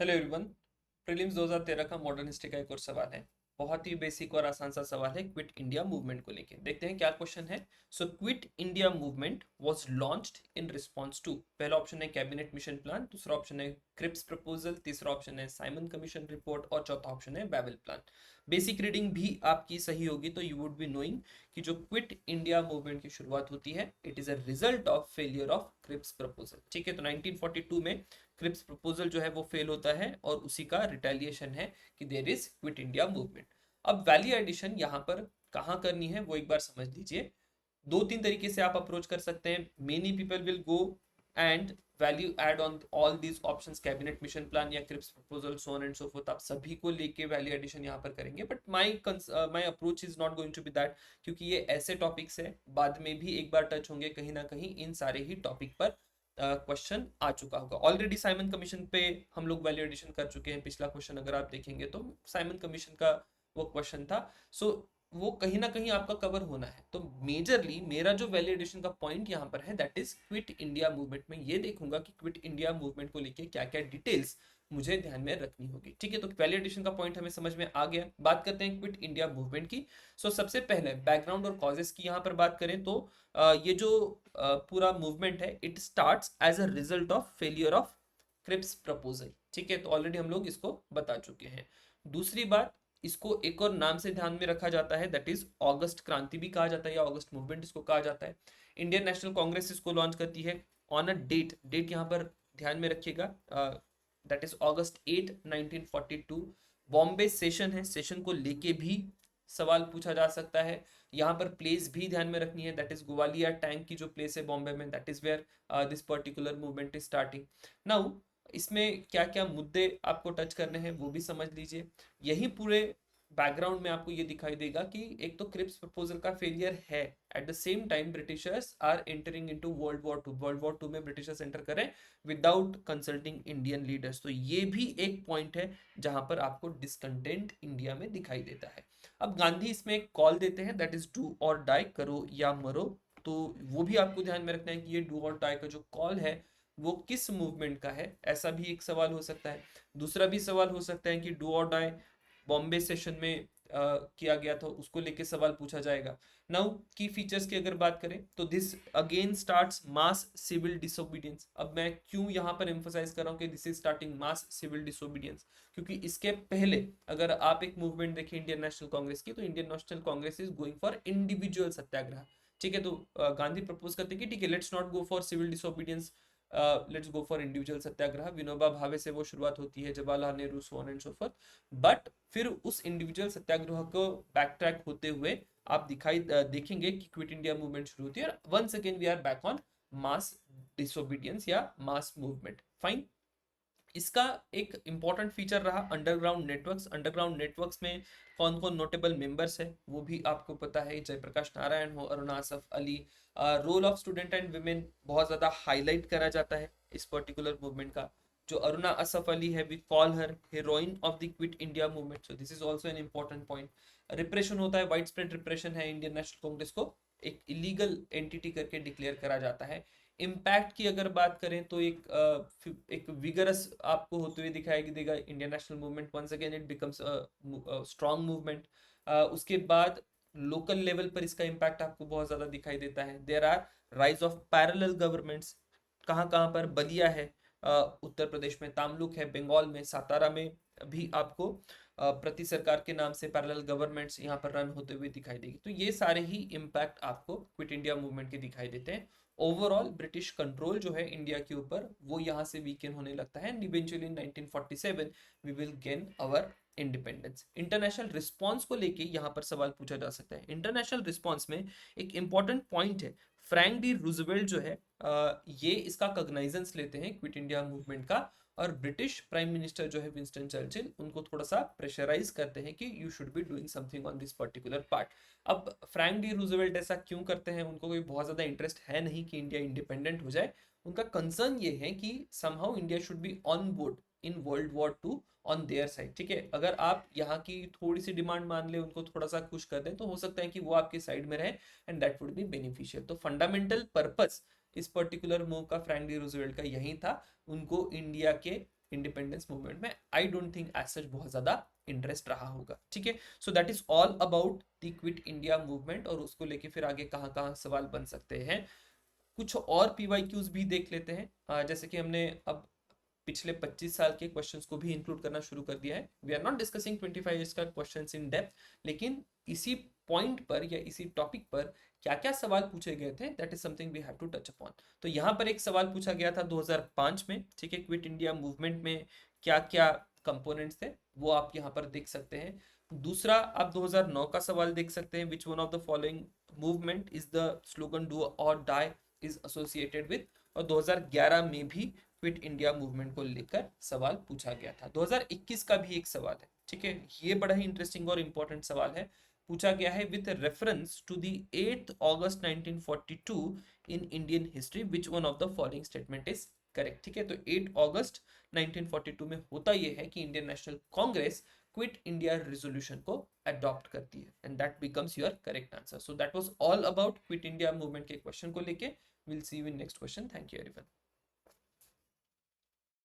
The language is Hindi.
Hello everyone. प्रीलिम्स 2013 का मॉडर्न हिस्ट्री का एक और सवाल है। बहुत ही बेसिक और आसान सा सवाल है क्विट इंडिया मूवमेंट को लेके। देखते हैं क्या क्वेश्चन है। So quit India movement was launched in response to. पहला ऑप्शन है कैबिनेट मिशन प्लान, दूसरा ऑप्शन है क्रिप्स प्रपोजल, तीसरा ऑप्शन है साइमन कमीशन रिपोर्ट और चौथा ऑप्शन है बैबल प्लान। बेसिक रीडिंग भी आपकी सही होगी तो यू वुड बी नोइंग कि जो क्विट इंडिया मूवमेंट की शुरुआत होती है it is a result of failure of Cripps proposal. ठीक है, तो 1942 में क्रिप्स प्रपोजल जो है वो फेल होता है और उसी का रिटेलिएशन है कि there is quit India movement. अब वैल्यू एडिशन यहाँ पर कहाँ करनी है वो एक बार समझ लीजिए। दो तीन तरीके से आप अप्रोच कर सकते हैं। Many people will go and value add on all these options, cabinet mission plan या Cripps proposal, so on and so forth. आप सभी को लेके वैल्यू एडिशन यहाँ पर करेंगे, but my approach is not going to be that, क्योंकि ये ऐसे टॉपिक्स है बाद में भी एक बार टच होंगे कहीं ना कहीं इन सारे ही टॉपिक पर क्वेश्चन आ चुका होगा। ऑलरेडी साइमन कमीशन पे हम लोग वैल्यूएडिशन कर चुके हैं। पिछला क्वेश्चन अगर आप देखेंगे तो साइमन कमीशन का वो क्वेश्चन था। सो वो कहीं ना कहीं आपका कवर होना है। तो मेजरली मेरा जो वैल्यूएडिशन का पॉइंट यहाँ पर है that is quit India movement में ये देखूंगा कि क्विट इंडिया मूवमेंट को लेके क्या क्या डिटेल्स मुझे ध्यान में रखनी होगी। ठीक है, तो वैल्यूएडिशन का पॉइंट हमें समझ में आ गया। बात करते हैं क्विट इंडिया मूवमेंट की। सबसे पहले बैकग्राउंड और कॉजेस की यहाँ पर बात करें तो ये जो पूरा मूवमेंट है it starts as a result of failure of Cripps proposal. ठीक है, तो ऑलरेडी हम लोग इसको बता चुके हैं। दूसरी बात, इसको एक और नाम से ध्यान में रखा जाता है दैट इज ऑगस्ट क्रांति भी कहा जाता है या ऑगस्ट मूवमेंट इसको कहा जाता है। इंडियन नेशनल कांग्रेस इसको लॉन्च करती है ऑन अ डेट। डेट यहाँ पर ध्यान में रखिएगा, that is August 8 1942। Bombay session है, सेशन को लेके भी सवाल पूछा जा सकता है। यहाँ पर प्लेस भी ध्यान में रखनी है, दैट इज ग्वालियर टैंक की जो प्लेस है बॉम्बे में, that is where this particular movement is starting. Now इसमें क्या क्या मुद्दे आपको टच करने हैं वो भी समझ लीजिए। यही पूरे बैकग्राउंड में आपको ये दिखाई देगा कि एक तो क्रिप्स प्रपोजल का फेलियर है, at the same time Britishers are entering into world war 2। World war 2 में ब्रिटिशर्स एंटर करें विदाउट कंसल्टिंग इंडियन लीडर्स। तो ये भी एक पॉइंट है जहां पर आपको डिसकंटेंट इंडिया में दिखाई देता है। अब गांधी इसमें एक कॉल देते हैं दैट इज डू और डाई, करो या मरो। तो वो भी आपको ध्यान में रखना है कि ये डू और डाई का जो कॉल है वो किस मूवमेंट का है, ऐसा भी एक सवाल हो सकता है। दूसरा भी सवाल हो सकता है कि डू और डाई बॉम्बे सेशन में किया गया था, उसको लेके सवाल पूछा जाएगा। नाउ की फीचर्स की अगर बात करें तो this again starts mass civil disobedience. अब मैं क्यों यहाँ पर एम्फोसाइज कर रहा हूँ कि this is starting mass civil disobedience, क्योंकि इसके पहले अगर आप एक मूवमेंट देखें इंडियन नेशनल कांग्रेस की तो Indian National Congress is going for individual satyagraha. ठीक है, तो गांधी प्रपोज करते हैं कि ठीक है let's not go for civil disobedience, let's go for individual satyagraha. Vinoba Bhave से वो शुरुआत होती है, Jawaharlal Nehru, so on and so forth. But फिर उस इंडिविजुअल सत्याग्रह को बैक ट्रैक होते हुए आप देखेंगे कि क्विट इंडिया मूवमेंट शुरू होती है और once again we are back on mass disobedience या मास मूवमेंट। फाइन। इसका एक इंपॉर्टेंट फीचर रहा अंडरग्राउंड नेटवर्क्स। अंडरग्राउंड नेटवर्क्स में कौन कौन नोटेबल मेंबर्स है वो भी आपको पता है, जयप्रकाश नारायण हो, Aruna Asaf Ali. Role of student and women बहुत ज्यादा हाईलाइट करा जाता है इस पर्टिकुलर मूवमेंट का। जो अरुणा असफ अली है we call her heroine of the quit India movement, so this is also an important point. Repression होता है, वाइड स्प्रेड रिप्रेशन है, इंडियन नेशनल कांग्रेस को एक इलीगल एंटिटी करके डिक्लेयर करा जाता है। इम्पैक्ट की अगर बात करें तो एक विगरस आपको होते हुए दिखाई देगा Indian national movement. Once again it becomes strong movement. उसके बाद लोकल लेवल पर इसका इम्पैक्ट आपको बहुत ज्यादा दिखाई देता है। There are rise of parallel governments. कहाँ कहाँ पर? बलिया है उत्तर प्रदेश में, तामलुक है बंगाल में, सातारा में भी आपको प्रति सरकार के नाम से पैरेलल गवर्नमेंट्स यहाँ पर रन होते हुए दिखाई देगी। तो ये सारे ही इम्पैक्ट आपको क्विट इंडिया मूवमेंट के दिखाई देते हैं। ओवरऑल ब्रिटिश कंट्रोल जो है इंडिया के ऊपर वो यहाँ से वीकेन होने लगता है and eventually in 1947 we will gain our independence. International response को लेके यहाँ पर सवाल पूछा जा सकता है। इंटरनेशनल रिस्पांस में एक इंपॉर्टेंट पॉइंट है, फ्रैंक डी रूजवेल्ट जो है ये इसका कॉग्नाइजेंस लेते हैं क्विट इंडिया मूवमेंट का, और ब्रिटिश प्राइम मिनिस्टर जो है विंस्टन चर्चिल उनको थोड़ा सा प्रेशराइज करते हैं कि you should be doing something on this particular part. अब फ्रैंक डी रूजवेल्ट ऐसा क्यों करते हैं? उनको कोई बहुत ज्यादा इंटरेस्ट है नहीं कि इंडिया इंडिपेंडेंट हो जाए। उनका कंसर्न ये है कि somehow India should be on board in world war 2 on their side. ठीक है, अगर आप यहाँ की थोड़ी सी डिमांड मान ले, उनको थोड़ा सा खुश कर दें तो हो सकता है कि वो आपके साइड में रहे and that would be beneficial. तो फंडामेंटल पर्पस इस पर्टिकुलर मूव का फ्रैंक डी रूजवेल्ट का यही था, उनको इंडिया के इंडिपेंडेंस मूवमेंट में I don't think as such बहुत ज्यादा इंटरेस्ट रहा होगा, ठीक है। So that is all about the quit India movement, और उसको लेके फिर आगे कहाँ कहाँ सवाल बन सकते हैं। कुछ और पीवाईक्यूज भी देख लेते हैं, जैसे कि हमने अब पिछले 25 साल के क्वेश्चंस को भी इंक्लूड करना शुरू कर दिया है। We are not discussing 25 years का क्वेश्चंस इन डेप्थ, लेकिन इसी पॉइंट पर या इसी टॉपिक पर क्या क्या सवाल पूछे गए थे, that is something we have to touch upon. तो यहाँ पर एक सवाल पूछा गया था 2005 में, ठीक है, क्विट इंडिया मूवमेंट में क्या क्या कंपोनेंट्स थे, वो आप यहाँ पर देख सकते हैं। दूसरा आप 2009 का सवाल देख सकते हैं, विच one of the following movement is the slogan do और डाई इज एसोसिएटेड विद। और 2011 में भी क्विट इंडिया मूवमेंट को लेकर सवाल पूछा गया था। 2021 का भी एक सवाल है, ठीक है, ये बड़ा ही इंटरेस्टिंग और इंपॉर्टेंट सवाल है। पूछा गया है with reference to the 8 August 1942 in Indian history which one of the following statement is correct, ठीक है। तो 8 अगस्त 1942 में होता यह है कि Indian National Congress quit India resolution को अडॉप्ट करती है, and that becomes your correct answer. So that was all about quit India movement के क्वेश्चन को लेके। Will see you in next question. Thank you everyone.